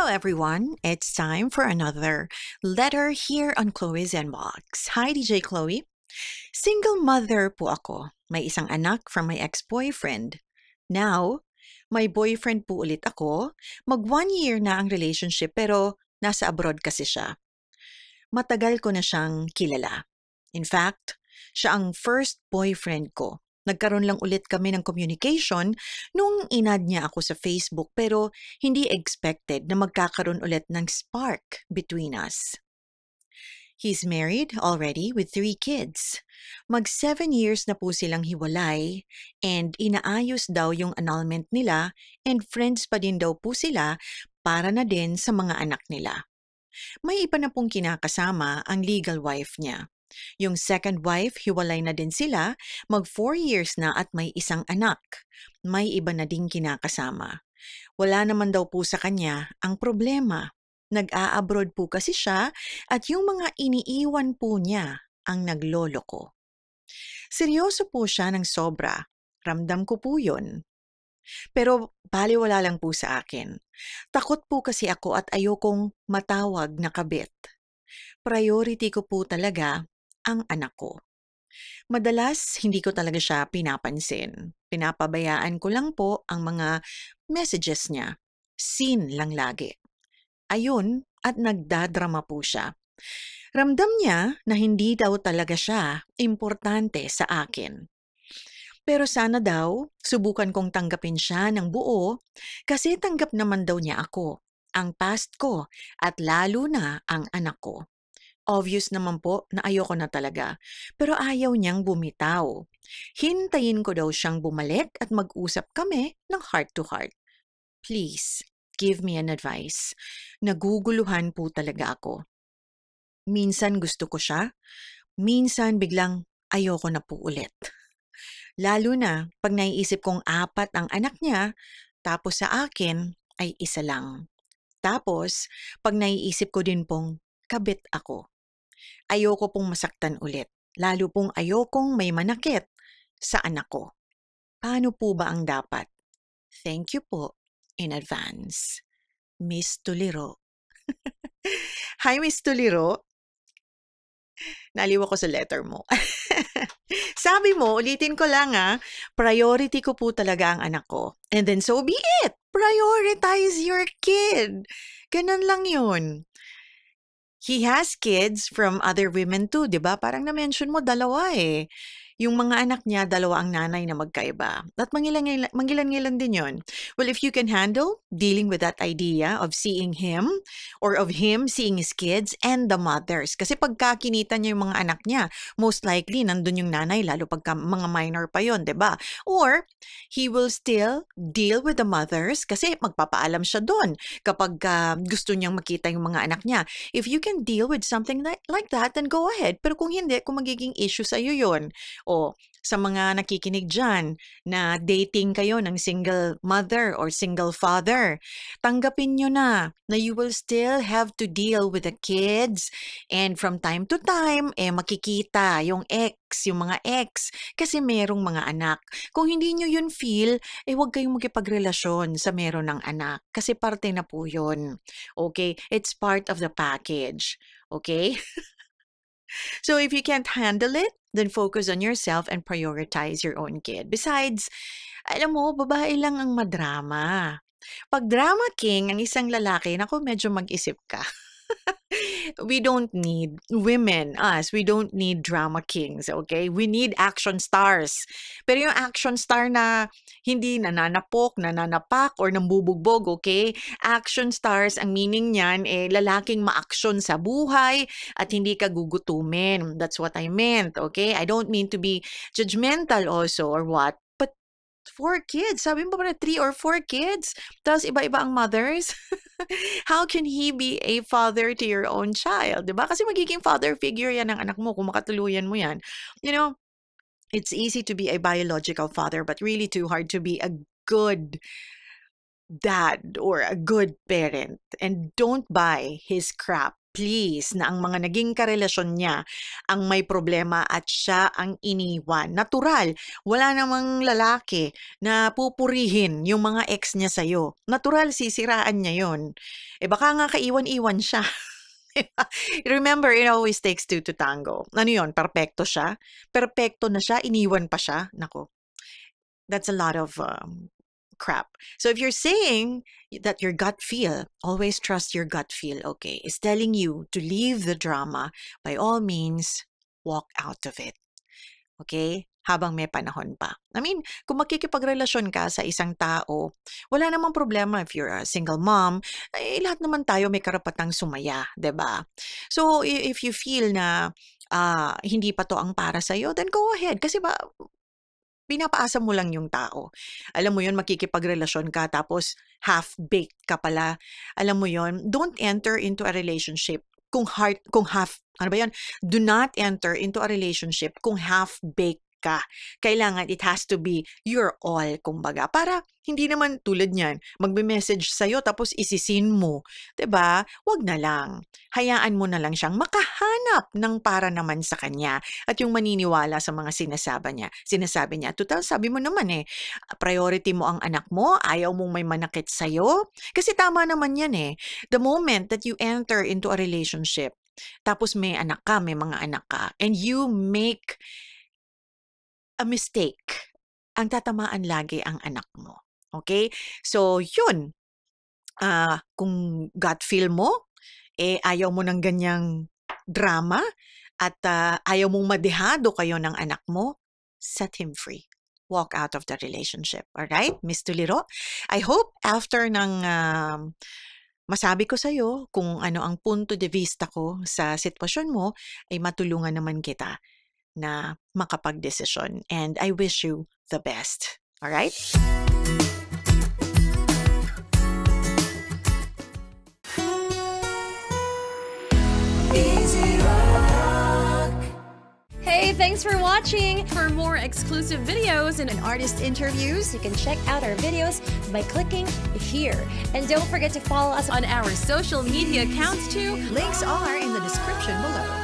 Hello, everyone. It's time for another letter here on Chloe's Inbox. Hi, DJ Chloe. Single mother po ako. May isang anak from my ex-boyfriend. Now, may boyfriend po ulit ako. Mag 1 year na ang relationship pero nasa abroad kasi siya. Matagal ko na siyang kilala. In fact, siya ang first boyfriend ko. Nagkaroon lang ulit kami ng communication nung inad niya ako sa Facebook pero hindi expected na magkakaroon ulit ng spark between us. He's married already with 3 kids. Mag 7 years na po silang hiwalay and inaayos daw yung annulment nila and friends pa din daw po sila para na din sa mga anak nila. May iba na pong kinakasama ang legal wife niya. Yung second wife, hiwalay na din sila, mag 4 years na at may isang anak. May iba na ding kinakasama. Wala naman daw po sa kanya ang problema. Nag-a-abroad po kasi siya at yung mga iniiwan po niya ang naglolo ko. Seryoso po siya ng sobra. Ramdam ko po yun. Pero baliwala lang po sa akin. Takot po kasi ako at ayokong matawag na kabit. Priority ko po talaga ang anak ko. Madalas, hindi ko talaga siya pinapansin. Pinapabayaan ko lang po ang mga messages niya. Seen lang lagi. Ayun, at nagdadrama po siya. Ramdam niya na hindi daw talaga siya importante sa akin. Pero sana daw, subukan kong tanggapin siya ng buo kasi tanggap naman daw niya ako, ang past ko, at lalo na ang anak ko. Obvious naman po na ayoko na talaga, pero ayaw niyang bumitaw. Hintayin ko daw siyang bumalik at mag-usap kami ng heart to heart. Please, give me an advice. Naguguluhan po talaga ako. Minsan gusto ko siya, minsan biglang ayoko na po ulit. Lalo na pag naiisip kong 4 ang anak niya, tapos sa akin ay 1 lang. Tapos, pag naiisip ko din pong kabit ako. Ayoko pong masaktan ulit, lalo pong ayokong may manakit sa anak ko. Paano po ba ang dapat? Thank you po in advance. Miss Tuliro. Hi, Miss Tuliro. Naliw ako sa letter mo. Sabi mo, ulitin ko lang priority ko po talaga ang anak ko. And then so be it. Prioritize your kid. Ganun lang yun. He has kids from other women too, di ba? Parang na-mention mo 2 eh. Yung mga anak niya, 2 ang nanay na magkaiba. At mangilan-ngilan din yon. Well, if you can handle dealing with that idea of seeing him or of him seeing his kids and the mothers. Kasi pagka kinita niya yung mga anak niya, most likely nandun yung nanay, lalo pagka mga minor pa yon, di ba? Or he will still deal with the mothers kasi magpapaalam siya doon kapag gusto niyang makita yung mga anak niya. If you can deal with something like that, then go ahead. Pero kung hindi, kung magiging issue sa'yo yun, o sa mga nakikinig dyan na dating kayo ng single mother or single father, tanggapin nyo na you will still have to deal with the kids and from time to time, makikita yung mga ex, kasi merong mga anak. Kung hindi nyo yun feel, huwag kayong magkipagrelasyon sa meron ng anak kasi parte na po yun. Okay? It's part of the package. Okay? So if you can't handle it, then focus on yourself and prioritize your own kid. Besides, alam mo, babae lang ang madrama. Pag drama king ang isang lalaki, naku, medyo mag-isip ka. We don't need we don't need drama kings, okay? We need action stars. Pero yung action star na hindi nananapok, nananapak, or nambubugbog, okay? Action stars, ang meaning niyan, lalaking ma-action sa buhay at hindi ka gugutumin. That's what I meant, okay? I don't mean to be judgmental also or what, but 4 kids. Sabi mo ba na 3 or 4 kids? Tapos iba-iba ang mothers? How can he be a father to your own child? Diba? Kasi magiging father figure yan ng anak mo kung makatuluyan mo yan. You know, it's easy to be a biological father but really too hard to be a good dad or a good parent. And don't buy his crap. please, na ang mga naging karelasyon niya ang may problema at siya ang iniwan. Natural, wala namang lalaki na pupurihin yung mga ex niya sa'yo. Natural, sisiraan niya yon. Baka nga kaiwan-iwan siya. Remember, it always takes two to tango. Ano yun? Perpekto siya? Perpekto na siya, iniwan pa siya? Nako, that's a lot of crap. So if you're saying that your gut feel, always trust your gut feel, okay, is telling you to leave the drama, by all means, walk out of it. Okay? Habang may panahon pa. I mean, kung makikipagrelasyon ka sa isang tao, wala namang problema if you're a single mom, lahat naman tayo may karapatang sumaya, 'di ba? So if you feel na hindi pa to ang para sa'yo, then go ahead. Kasi ba, pinapaasa mo lang yung tao. Alam mo yun, makikipagrelasyon ka tapos half-baked ka pala. Alam mo yun, don't enter into a relationship kung half, ano ba yun? Do not enter into a relationship kung half-baked ka. Kailangan it has to be your all, kumbaga. Para hindi naman tulad niyan, magbe-message sa'yo tapos isisin mo. 'Di ba? Wag na lang. Hayaan mo na lang siyang makahanap ng para naman sa kanya at yung maniniwala sa mga sinasabi niya. Total, sabi mo naman priority mo ang anak mo, ayaw mong may manakit sa'yo. Kasi tama naman yan The moment that you enter into a relationship, tapos may anak ka, may mga anak ka, and you make a mistake, ang tatamaan lagi ang anak mo. Okay? So, yun. Kung gut feel mo, ayaw mo ng ganyang drama at ayaw mong madehado kayo ng anak mo, set him free. Walk out of the relationship. Alright, Miss Tuliro? I hope after ng masabi ko sa'yo kung ano ang punto de vista ko sa sitwasyon mo, ay matulungan naman kita na makapagdesisyon. And I wish you the best. Alright? Hey, thanks for watching! For more exclusive videos and artist interviews, you can check out our videos by clicking here. And don't forget to follow us on our social media accounts too. Links are in the description below.